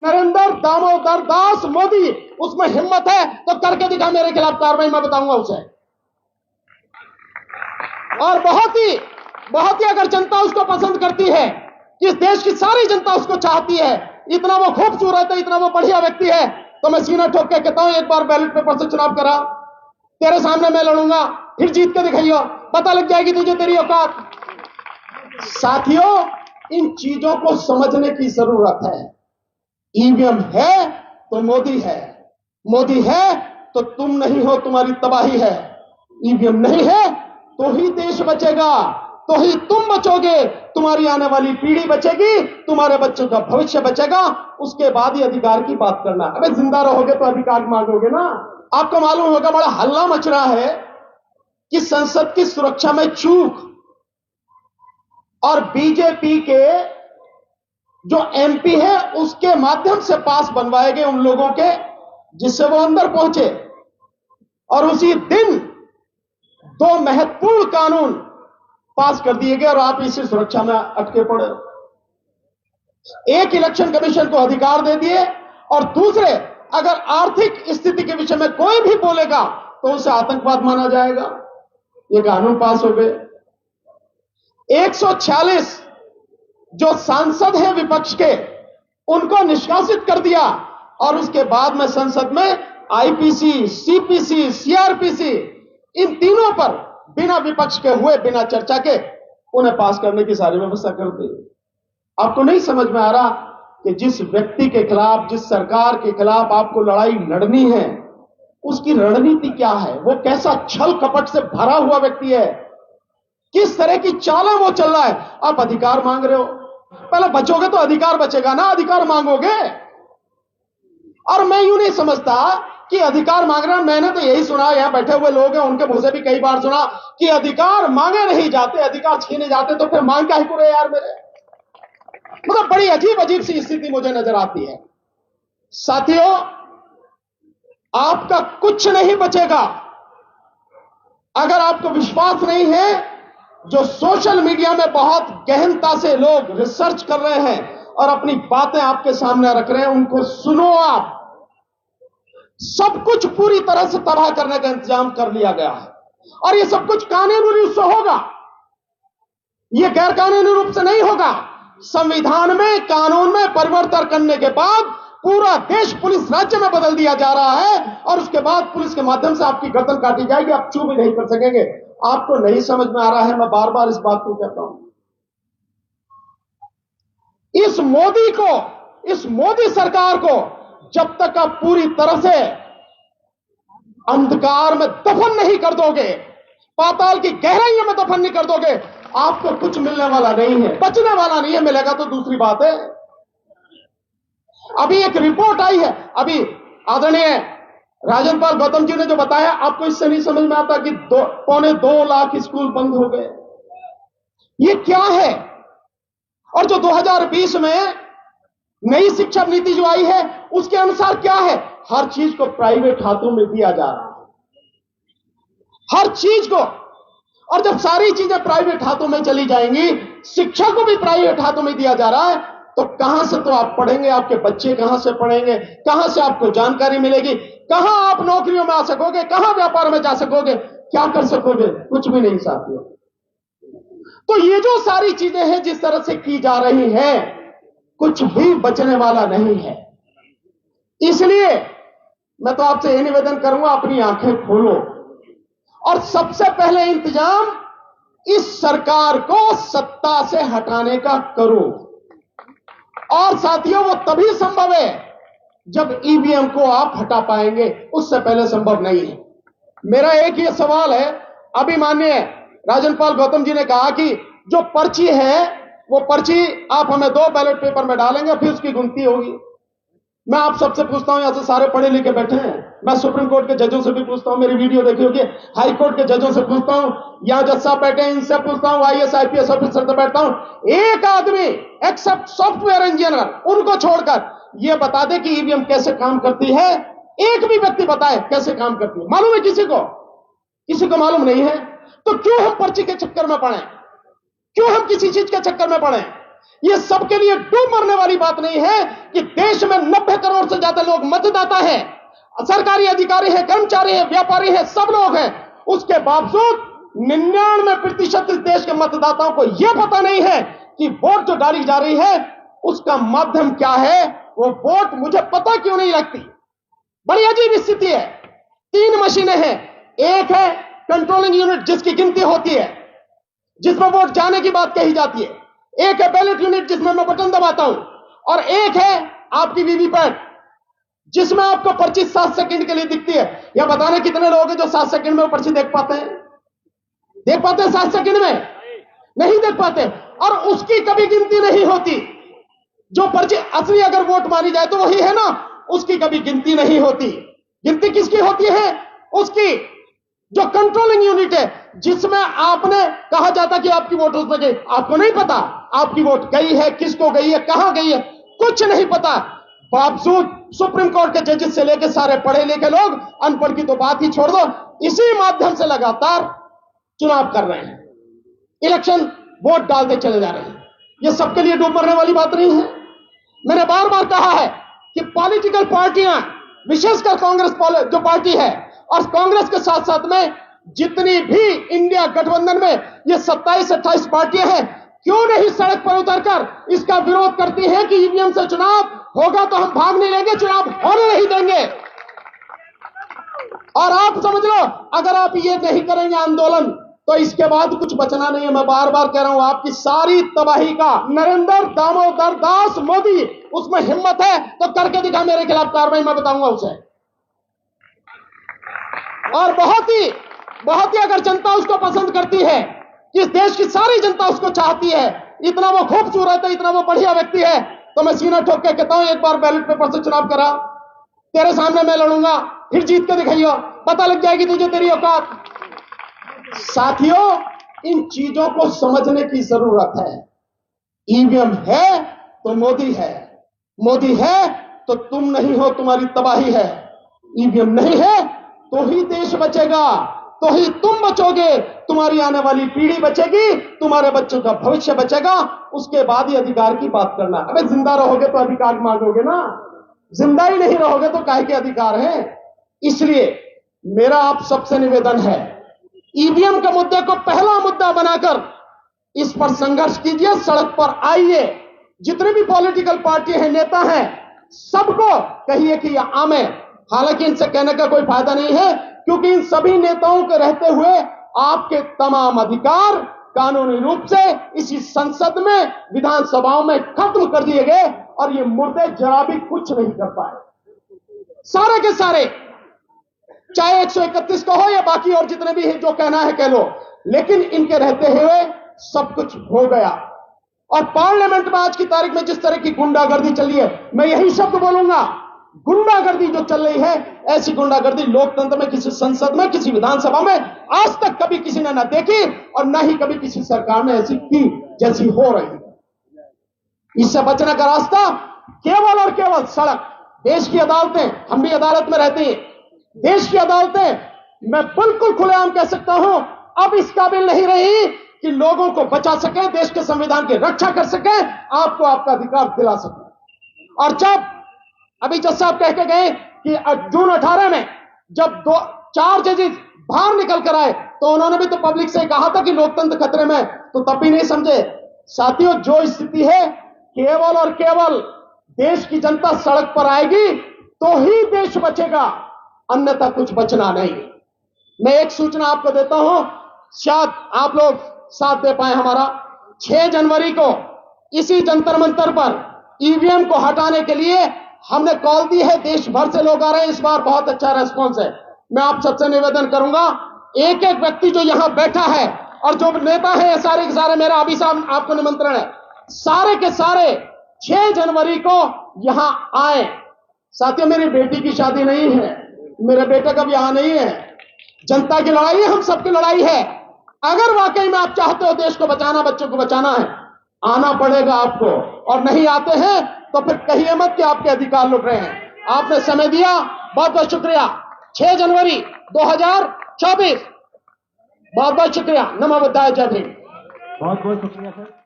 नरेंद्र दामोदर दास मोदी, उसमें हिम्मत है तो करके दिखा, मेरे खिलाफ कार्रवाई, मैं बताऊंगा उसे। और बहुत ही अगर जनता उसको पसंद करती है, इस देश की सारी जनता उसको चाहती है, इतना वो खूबसूरत है, इतना वो बढ़िया व्यक्ति है, तो मैं सीना ठोक के कहता हूं, एक बार बैलेट पेपर से चुनाव करा, तेरे सामने मैं लड़ूंगा, फिर जीत के दिखाइयो, पता लग जाएगी तुझे तेरी औकात। साथियों, इन चीजों को समझने की जरूरत है। ईवीएम है तो मोदी है, मोदी है तो तुम नहीं हो, तुम्हारी तबाही है। ईवीएम नहीं है तो ही देश बचेगा, तो ही तुम बचोगे, तुम्हारी आने वाली पीढ़ी बचेगी, तुम्हारे बच्चों का भविष्य बचेगा। उसके बाद ही अधिकार की बात करना। अबे जिंदा रहोगे तो अधिकार मांगोगे ना। आपको मालूम होगा, बड़ा हल्ला मच रहा है कि संसद की सुरक्षा में चूक, और बीजेपी के जो एमपी है उसके माध्यम से पास बनवाए गए उन लोगों के, जिससे वो अंदर पहुंचे, और उसी दिन 2 महत्वपूर्ण कानून पास कर दिए गए और आप इसी सुरक्षा में अटके पड़े। एक, इलेक्शन कमीशन को अधिकार दे दिए, और दूसरे, अगर आर्थिक स्थिति के विषय में कोई भी बोलेगा तो उसे आतंकवाद माना जाएगा। ये कानून पास हो गए। 146 जो सांसद हैं विपक्ष के, उनको निष्कासित कर दिया, और उसके बाद में संसद में आईपीसी, सीपीसी, सीआरपीसी, इन तीनों पर बिना विपक्ष के हुए, बिना चर्चा के उन्हें पास करने की सारी व्यवस्था कर दी। आपको नहीं समझ में आ रहा कि जिस व्यक्ति के खिलाफ, जिस सरकार के खिलाफ आपको लड़ाई लड़नी है, उसकी रणनीति क्या है, वो कैसा छल कपट से भरा हुआ व्यक्ति है, किस तरह की चालें वो चल रहा है। आप अधिकार मांग रहे हो, पहले बचोगे तो अधिकार बचेगा ना, अधिकार मांगोगे। और मैं यूं नहीं समझता कि अधिकार मांग रहे हैं। मैंने तो यही सुना, यहां बैठे हुए लोग हैं उनके मुंह से भी कई बार सुना कि अधिकार मांगे नहीं जाते, अधिकार छीने जाते, तो फिर मांग क्या ही पूरे यार मेरे। मतलब बड़ी अजीब अजीब सी स्थिति मुझे नजर आती है। साथियों, आपका कुछ नहीं बचेगा अगर आपको विश्वास नहीं है। जो सोशल मीडिया में बहुत गहनता से लोग रिसर्च कर रहे हैं और अपनी बातें आपके सामने रख रहे हैं, उनको सुनो। आप सब कुछ पूरी तरह से तबाह करने का इंतजाम कर लिया गया है, और यह सब कुछ कानूनी रूप से होगा, यह गैर कानूनी रूप से नहीं होगा। संविधान में, कानून में परिवर्तन करने के बाद पूरा देश पुलिस राज्य में बदल दिया जा रहा है, और उसके बाद पुलिस के माध्यम से आपकी गर्दन काटी जाएगी, आप चू भी नहीं कर सकेंगे। आपको नहीं समझ में आ रहा है, मैं बार बार इस बात को कहता हूं। इस मोदी सरकार को जब तक आप पूरी तरह से अंधकार में दफन नहीं कर दोगे, पाताल की गहराइयों में दफन नहीं कर दोगे, आपको कुछ मिलने वाला नहीं है, बचने वाला नहीं है। मिलेगा तो दूसरी बात है। अभी एक रिपोर्ट आई है, अभी आदरणीय राजन पाल गौतम जी ने जो बताया, आपको इससे नहीं समझ में आता कि 2.25 लाख स्कूल बंद हो गए। ये क्या है? और जो 2020 में नई शिक्षा नीति जो आई है, उसके अनुसार क्या है? हर चीज को प्राइवेट हाथों में दिया जा रहा है, हर चीज को। और जब सारी चीजें प्राइवेट हाथों में चली जाएंगी, शिक्षा को भी प्राइवेट हाथों में दिया जा रहा है, तो कहां से तो आप पढ़ेंगे, आपके बच्चे कहां से पढ़ेंगे, कहां से आपको जानकारी मिलेगी, कहां आप नौकरियों में आ सकोगे, कहां व्यापार में जा सकोगे, क्या कर सकोगे? कुछ भी नहीं साथियों। तो ये जो सारी चीजें हैं जिस तरह से की जा रही हैं, कुछ भी बचने वाला नहीं है। इसलिए मैं तो आपसे यह निवेदन करूंगा, अपनी आंखें खोलो और सबसे पहले इंतजाम इस सरकार को सत्ता से हटाने का करो। और साथियों, वो तभी संभव है जब ईवीएम को आप हटा पाएंगे, उससे पहले संभव नहीं है। मेरा एक ही सवाल है, अभी माननीय राजन पाल गौतम जी ने कहा कि जो पर्ची है, वो पर्ची आप हमें 2 बैलेट पेपर में डालेंगे, फिर उसकी गिनती होगी। मैं आप सबसे पूछता हूं, यहां से सारे पढ़े लिखे बैठे हैं, मैं सुप्रीम कोर्ट के जजों से भी पूछता हूं, मेरी वीडियो देखी होगी, हाई कोर्ट के जजों से पूछता हूं, यहां जज साहब बैठे हैं, इनसे पूछता हूं, आईएएस आईपीएस ऑफिसर से बैठता हूं। एक आदमी एक्सेप्ट सॉफ्टवेयर इंजीनियर, उनको छोड़कर यह बता दे कि ईवीएम कैसे काम करती है। एक भी व्यक्ति बताए कैसे काम करती है? मालूम है किसी को? किसी को मालूम नहीं है। तो क्यों हम पर्ची के चक्कर में पड़े? क्यों हम किसी चीज के चक्कर में पड़े? ये सबके लिए डूब मरने वाली बात नहीं है कि देश में 90 करोड़ से ज्यादा लोग मतदाता है, सरकारी अधिकारी है, कर्मचारी है, व्यापारी है, सब लोग हैं। उसके बावजूद 99% इस देश के मतदाताओं को यह पता नहीं है कि वोट जो डाली जा रही है उसका माध्यम क्या है, वो वोट मुझे पता क्यों नहीं लगती। बड़ी अजीब स्थिति है। 3 मशीनें हैं। एक है कंट्रोलिंग यूनिट जिसकी गिनती होती है, जिसमें वोट जाने की बात कही जाती है। एक है बैलेट यूनिट जिसमें मैं बटन दबाता हूं, और एक है आपकी वीवीपैट जिसमें आपको पर्ची 7 सेकंड के लिए दिखती है। यह बताना कितने लोग हैं जो 7 सेकंड में वो पर्ची देख पाते हैं? देख पाते हैं 7 सेकंड में? नहीं देख पाते। और उसकी कभी गिनती नहीं होती। जो पर्ची असली अगर वोट मानी जाए तो वही है ना, उसकी कभी गिनती नहीं होती। गिनती किसकी होती है? उसकी जो कंट्रोलिंग यूनिट है, जिसमें आपने कहा जाता कि आपकी वोट उसमें गई, आपको नहीं पता आपकी वोट गई है, किसको गई है, कहां गई है, कुछ नहीं पता। बावजूद सुप्रीम कोर्ट के जजेस से लेकर सारे पढ़े लिखे लोग, अनपढ़ की तो बात ही छोड़ दो, इसी माध्यम से लगातार चुनाव कर रहे हैं, इलेक्शन वोट डालते चले जा रहे हैं। यह सबके लिए डूब मरने वाली बात नहीं है। मैंने बार बार कहा है कि पॉलिटिकल पार्टियां, विशेषकर कांग्रेस जो पार्टी है, और कांग्रेस के साथ साथ में जितनी भी इंडिया गठबंधन में ये 27-28 पार्टियां हैं, क्यों नहीं सड़क पर उतरकर इसका विरोध करती हैं कि ईवीएम से चुनाव होगा तो हम भाग नहीं लेंगे, चुनाव होने नहीं देंगे। और आप समझ लो, अगर आप ये नहीं करेंगे आंदोलन, तो इसके बाद कुछ बचना नहीं है। मैं बार बार कह रहा हूं, आपकी सारी तबाही का नरेंद्र दामोदर दास मोदी, उसमें हिम्मत है तो करके दिखा, मेरे खिलाफ कार्रवाई मैं बताऊंगा उसे। और बहुत ही अगर जनता उसको पसंद करती है, इस देश की सारी जनता उसको चाहती है, इतना वो खूबसूरत है, इतना वो बढ़िया व्यक्ति है, तो मैं सीना ठोक के कहता हूं, एक बार बैलेट पेपर से चुनाव करा, तेरे सामने मैं लड़ूंगा, फिर जीत के दिखाइयो, पता लग जाएगी तुझे तेरी औकात। साथियों, इन चीजों को समझने की जरूरत है। ईवीएम है तो मोदी है, मोदी है तो तुम नहीं हो, तुम्हारी तबाही है। ईवीएम नहीं है तो ही देश बचेगा, तो ही तुम बचोगे, तुम्हारी आने वाली पीढ़ी बचेगी, तुम्हारे बच्चों का भविष्य बचेगा। उसके बाद ही अधिकार की बात करना। अबे जिंदा रहोगे तो अधिकार मांगोगे ना, जिंदा ही नहीं रहोगे तो काहे के अधिकार है। इसलिए मेरा आप सबसे निवेदन है, ईवीएम के मुद्दे को पहला मुद्दा बनाकर इस पर संघर्ष कीजिए, सड़क पर आइए। जितने भी पॉलिटिकल पार्टी हैं, नेता हैं, सबको कहिए कि यह आम है। हालांकि इनसे कहने का कोई फायदा नहीं है, क्योंकि इन सभी नेताओं के रहते हुए आपके तमाम अधिकार कानूनी रूप से इसी संसद में, विधानसभाओं में खत्म कर दिए गए, और ये मुर्दे जरा भी कुछ नहीं कर पाए। सारे के सारे, चाहे 131 का हो या बाकी और जितने भी हैं, जो कहना है कह लो, लेकिन इनके रहते हुए सब कुछ हो गया। और पार्लियामेंट में आज की तारीख में जिस तरह की गुंडागर्दी चल रही है, मैं यही शब्द बोलूंगा, गुंडागर्दी जो चल रही है, ऐसी गुंडागर्दी लोकतंत्र में, किसी संसद में, किसी विधानसभा में आज तक कभी किसी ने ना देखी, और ना ही कभी किसी सरकार ने ऐसी की जैसी हो रही है। इससे बचने का रास्ता केवल और केवल सड़क। देश की अदालतें, हम भी अदालत में रहते हैं, देश की अदालतें मैं बिल्कुल खुलेआम कह सकता हूं, अब इस काबिल नहीं रही कि लोगों को बचा सके, देश के संविधान की रक्षा कर सके, आपको आपका अधिकार दिला सके। और जब अभी जज साहब कह के गए कि जून 18 में जब 4 जजेस बाहर निकल कर आए, तो उन्होंने भी तो पब्लिक से कहा था कि लोकतंत्र खतरे में, तो तब भी नहीं समझे। साथियों, जो स्थिति है, केवल और केवल देश की जनता सड़क पर आएगी तो ही देश बचेगा, अन्यथा कुछ बचना नहीं। मैं एक सूचना आपको देता हूं, शायद आप लोग साथ दे पाए हमारा। 6 जनवरी को इसी जंतर मंतर पर ईवीएम को हटाने के लिए हमने कॉल दी है, देश भर से लोग आ रहे हैं, इस बार बहुत अच्छा रेस्पॉन्स है। मैं आप सबसे निवेदन करूंगा, एक एक व्यक्ति जो यहां बैठा है और जो नेता है, सारे के सारे, मेरा अभी साहब आपको निमंत्रण है, सारे के सारे 6 जनवरी को यहां आए। साथियों, मेरी बेटी की शादी नहीं है, मेरे बेटे का भी यहां नहीं है, जनता की लड़ाई है, हम सबकी लड़ाई है। अगर वाकई में आप चाहते हो देश को बचाना, बच्चों को बचाना है, आना पड़ेगा आपको, और नहीं आते हैं तो फिर कहिए मत कि आपके अधिकार लुट रहे हैं। आपने समय दिया, बहुत बहुत शुक्रिया। 6 जनवरी 2024, बहुत बहुत शुक्रिया। नमो बुद्धाय, जय भीम। बहुत बहुत शुक्रिया सर।